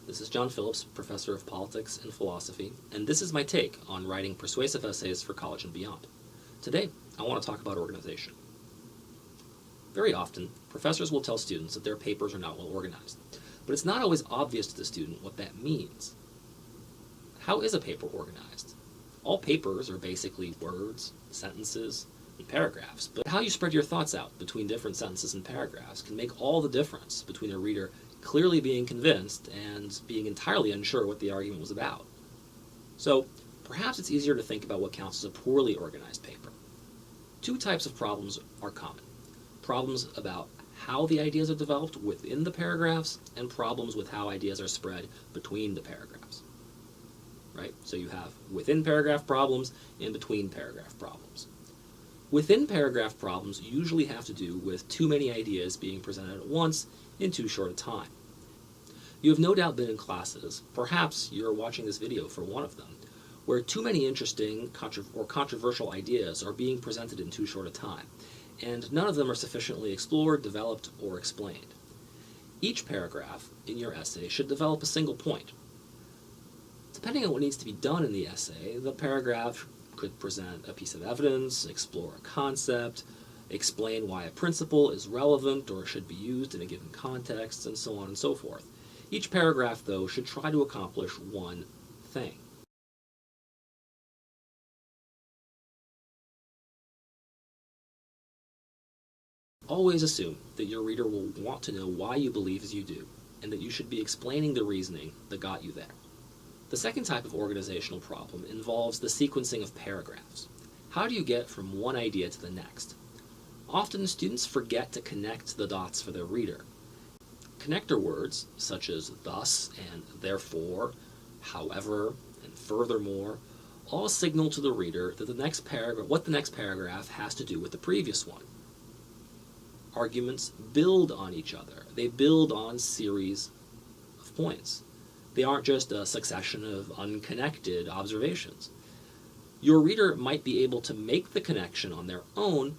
This is John Phillips, Professor of Politics and Philosophy, and this is my take on writing persuasive essays for college and beyond. Today, I want to talk about organization. Very often, professors will tell students that their papers are not well organized, but it's not always obvious to the student what that means. How is a paper organized? All papers are basically words, sentences, and paragraphs, but how you spread your thoughts out between different sentences and paragraphs can make all the difference between a reader clearly being convinced and being entirely unsure what the argument was about. So, perhaps it's easier to think about what counts as a poorly organized paper. Two types of problems are common. Problems about how the ideas are developed within the paragraphs, and problems with how ideas are spread between the paragraphs. Right? So you have within paragraph problems and between paragraph problems. Within paragraph problems usually have to do with too many ideas being presented at once in too short a time. You have no doubt been in classes, perhaps you're watching this video for one of them, where too many interesting or controversial ideas are being presented in too short a time, and none of them are sufficiently explored, developed, or explained. Each paragraph in your essay should develop a single point. Depending on what needs to be done in the essay, the paragraph could present a piece of evidence, explore a concept, explain why a principle is relevant or should be used in a given context, and so on and so forth. Each paragraph, though, should try to accomplish one thing. Always assume that your reader will want to know why you believe as you do, and that you should be explaining the reasoning that got you there. The second type of organizational problem involves the sequencing of paragraphs. How do you get from one idea to the next? Often students forget to connect the dots for their reader. Connector words, such as thus and therefore, however, and furthermore, all signal to the reader that what the next paragraph has to do with the previous one. Arguments build on each other. They build on series of points. They aren't just a succession of unconnected observations. Your reader might be able to make the connection on their own,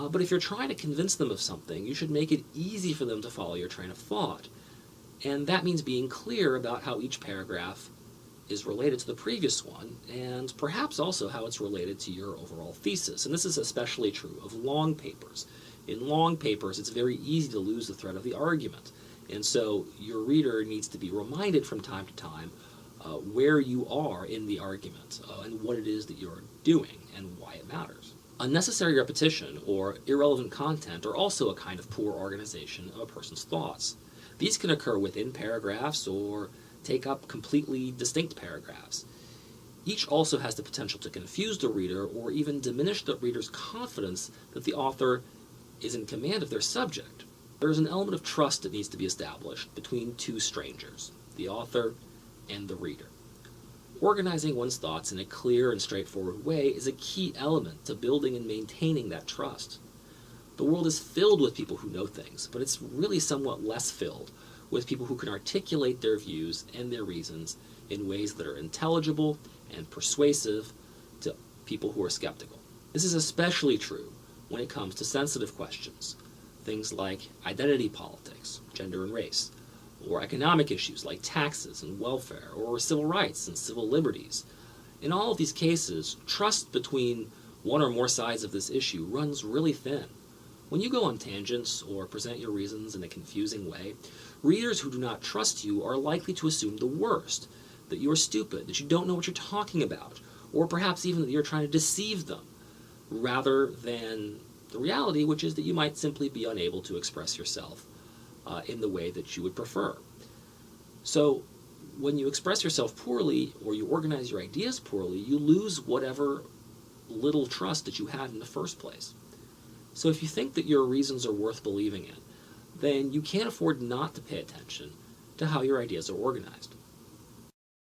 but if you're trying to convince them of something, you should make it easy for them to follow your train of thought. And that means being clear about how each paragraph is related to the previous one, and perhaps also how it's related to your overall thesis. And this is especially true of long papers. In long papers, it's very easy to lose the thread of the argument. And so your reader needs to be reminded from time to time where you are in the argument and what it is that you're doing and why it matters. Unnecessary repetition or irrelevant content are also a kind of poor organization of a person's thoughts. These can occur within paragraphs or take up completely distinct paragraphs. Each also has the potential to confuse the reader or even diminish the reader's confidence that the author is in command of their subject. There is an element of trust that needs to be established between two strangers, the author and the reader. Organizing one's thoughts in a clear and straightforward way is a key element to building and maintaining that trust. The world is filled with people who know things, but it's really somewhat less filled with people who can articulate their views and their reasons in ways that are intelligible and persuasive to people who are skeptical. This is especially true when it comes to sensitive questions, things like identity politics, gender and race, or economic issues like taxes and welfare, or civil rights and civil liberties. In all of these cases, trust between one or more sides of this issue runs really thin. When you go on tangents or present your reasons in a confusing way, readers who do not trust you are likely to assume the worst, that you are stupid, that you don't know what you're talking about, or perhaps even that you're trying to deceive them, rather than the reality, which is that you might simply be unable to express yourself in the way that you would prefer. So when you express yourself poorly or you organize your ideas poorly, you lose whatever little trust that you had in the first place. So if you think that your reasons are worth believing in, then you can't afford not to pay attention to how your ideas are organized.